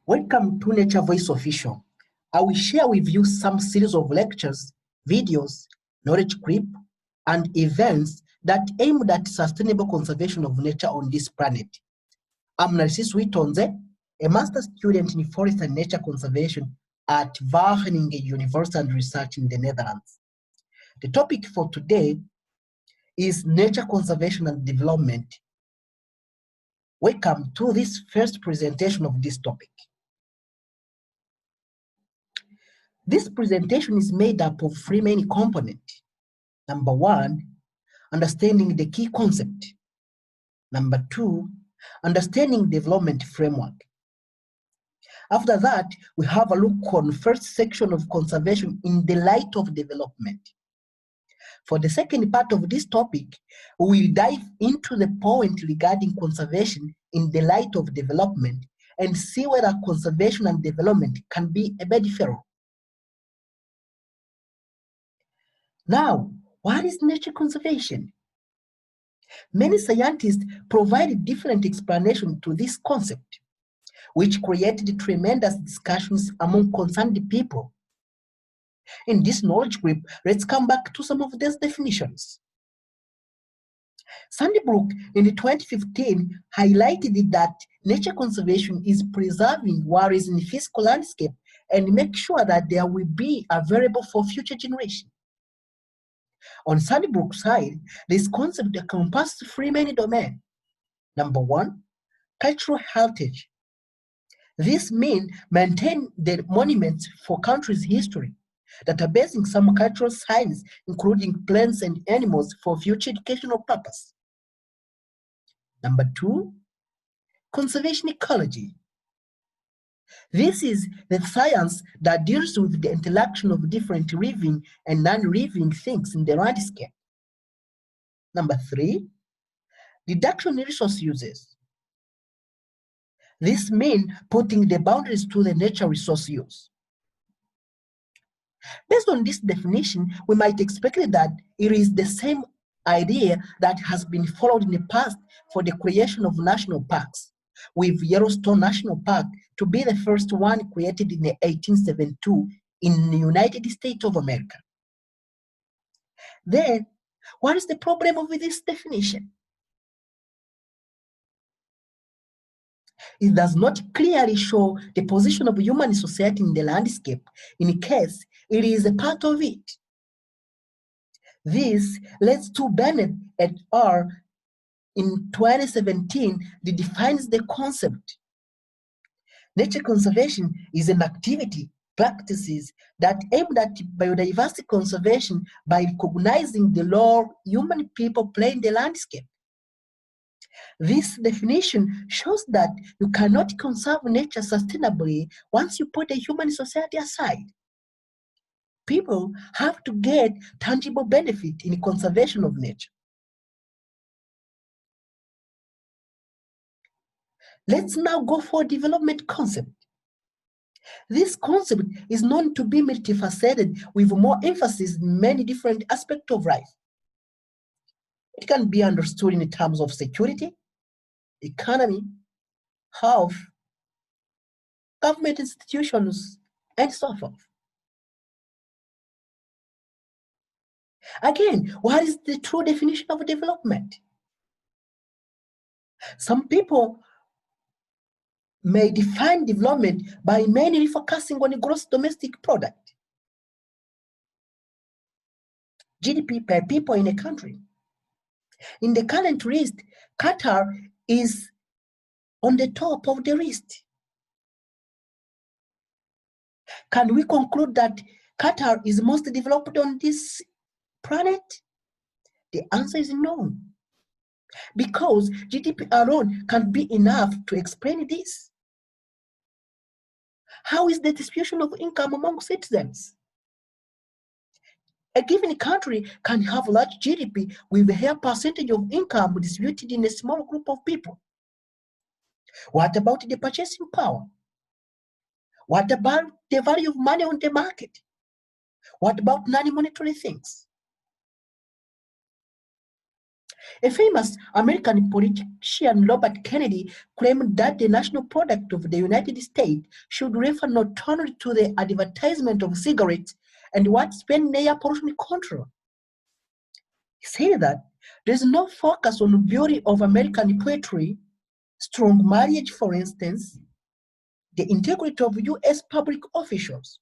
Welcome to Nature Voice Official. I will share with you some series of lectures, videos, knowledge clip, and events that aim at sustainable conservation of nature on this planet. I'm Narcissus Witonze, a master student in forest and nature conservation at Wageningen University and Research in the Netherlands. The topic for today is nature conservation and development. Welcome to this first presentation of this topic. This presentation is made up of three main components. Number one, understanding the key concept. Number two, understanding development framework. After that, we have a look on the first section of conservation in the light of development. For the second part of this topic, we will dive into the point regarding conservation in the light of development and see whether conservation and development can be a bedfellow. Now, what is nature conservation? Many scientists provide different explanations to this concept, which created tremendous discussions among concerned people. In this knowledge group, let's come back to some of these definitions. Sandybrook in 2015 highlighted that nature conservation is preserving what is in the physical landscape and make sure that there will be available for future generations. On Sandybrook's side, this concept encompasses three main domains. Number one, cultural heritage. This means maintain the monuments for country's history, databasing some cultural signs, including plants and animals for future educational purpose. Number two, conservation ecology. This is the science that deals with the interaction of different living and non-living things in the landscape. Number three, reduction in resource uses. This means putting the boundaries to the nature resource use. Based on this definition, we might expect that it is the same idea that has been followed in the past for the creation of national parks, with Yellowstone National Park to be the first one created in 1872 in the United States of America. Then, what is the problem with this definition? It does not clearly show the position of human society in the landscape, in case it is a part of it. This leads to Bennett et al. In 2017 that defines the concept. Nature conservation is an activity, practices that aim at biodiversity conservation by recognizing the role human people play in the landscape. This definition shows that you cannot conserve nature sustainably once you put the human society aside. People have to get tangible benefit in the conservation of nature. Let's now go for development concept. This concept is known to be multifaceted with more emphasis in many different aspects of life. It can be understood in terms of security, economy, health, government institutions, and so forth. Again, what is the true definition of development? Some people may define development by mainly focusing on the gross domestic product, GDP per people in a country. In the current list, Qatar is on the top of the list. Can we conclude that Qatar is most developed on this planet? The answer is no, because GDP alone can't be enough to explain this. How is the distribution of income among citizens? A given country can have large GDP with a higher percentage of income distributed in a small group of people. What about the purchasing power? What about the value of money on the market? What about non-monetary things? A famous American politician, Robert Kennedy, claimed that the national product of the United States should refer not only to the advertisement of cigarettes and what spent air pollution control. He said that there is no focus on the beauty of American poetry, strong marriage, for instance, the integrity of US public officials.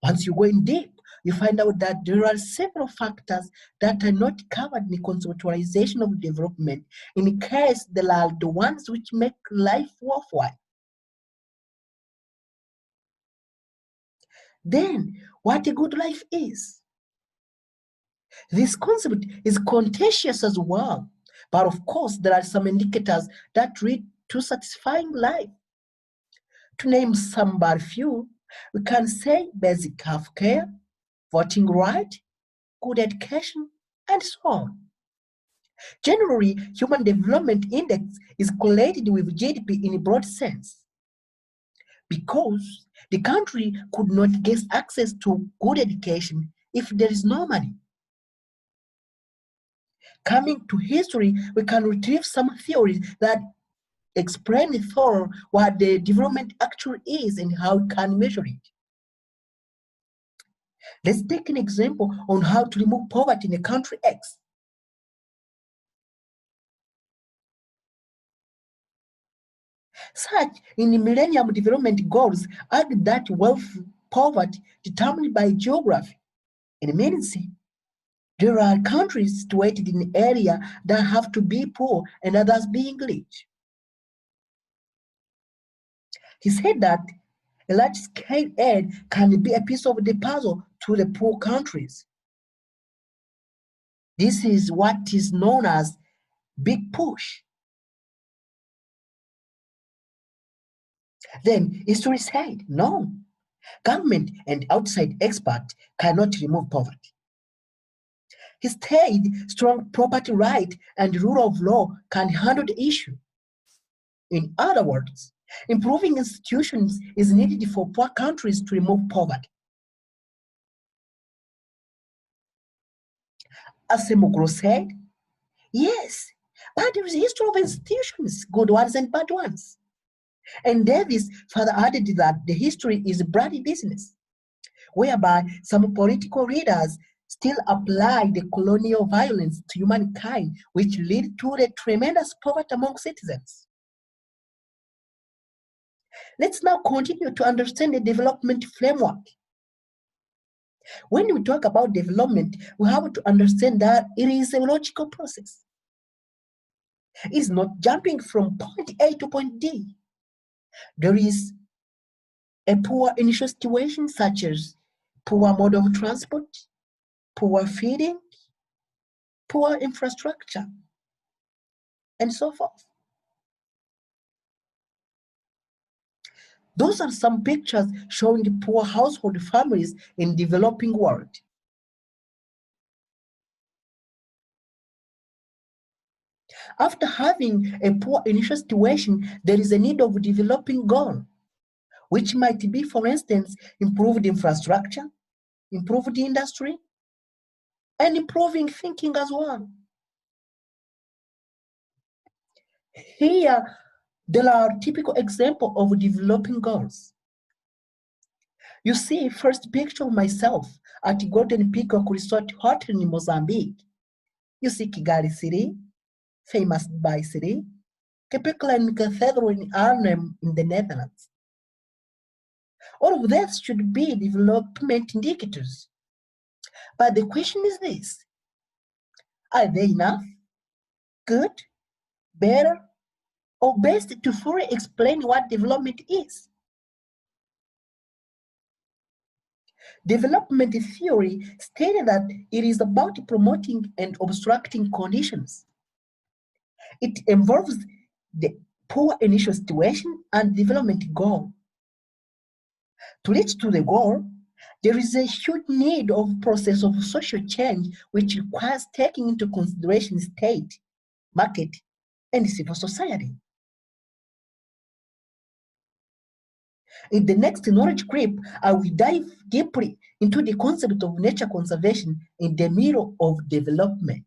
Once you go in deep, you find out that there are several factors that are not covered in the conceptualization of development, in case they are the ones which make life worthwhile. Then, what a good life is. This concept is contentious as well, but of course, there are some indicators that lead to satisfying life. To name some but few, we can say basic health care, voting right, good education, and so on. Generally, Human Development Index is correlated with GDP in a broad sense because the country could not get access to good education if there is no money. Coming to history, we can retrieve some theories that explain thoroughly what the development actually is and how we can measure it. Let's take an example on how to remove poverty in a country X. Such in the Millennium Development Goals argue that wealth poverty determined by geography. In medicine, there are countries situated in areas that have to be poor and others being rich. He said that a large-scale aid can be a piece of the puzzle to the poor countries. This is what is known as big push. Then history said, no, government and outside experts cannot remove poverty. Instead, strong property right and rule of law can handle the issue. In other words, improving institutions is needed for poor countries to remove poverty. As Semogro said, yes, but there is a history of institutions, good ones and bad ones. And Davis further added that the history is bloody business, whereby some political leaders still apply the colonial violence to humankind, which lead to the tremendous poverty among citizens. Let's now continue to understand the development framework. When we talk about development, we have to understand that it is a logical process. It's not jumping from point A to point D. There is a poor initial situation such as poor mode of transport, poor feeding, poor infrastructure, and so forth. Those are some pictures showing the poor household families in developing world. After having a poor initial situation, there is a need of developing goal, which might be, for instance, improved infrastructure, improved industry, and improving thinking as well. Here, there are typical examples of developing goals. You see, first picture of myself at Golden Peacock Resort Hotel in Mozambique. You see Kigali City, famous Dubai City, Capeclan Cathedral in Arnhem in the Netherlands. All of that should be development indicators. But the question is this: are they enough, good, better, or best to fully explain what development is? Development theory stated that it is about promoting and obstructing conditions. It involves the poor initial situation and development goal. To reach to the goal, there is a huge need of process of social change which requires taking into consideration state, market, and civil society. In the next knowledge clip, I will dive deeply into the concept of nature conservation in the middle of development.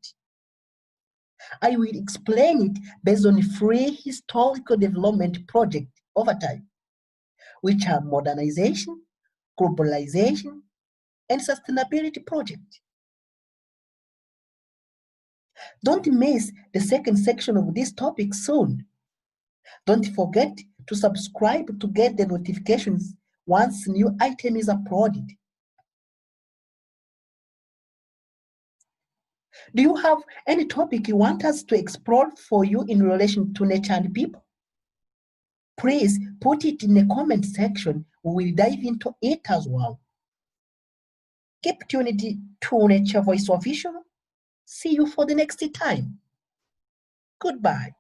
I will explain it based on 3 historical development projects over time, which are modernization, globalization, and sustainability projects. Don't miss the second section of this topic soon. Don't forget to subscribe to get the notifications once new item is uploaded. Do you have any topic you want us to explore for you in relation to nature and people? Please put it in the comment section. We will dive into it as well. Keep tuned to Nature Voice Official. See you for the next time. Goodbye.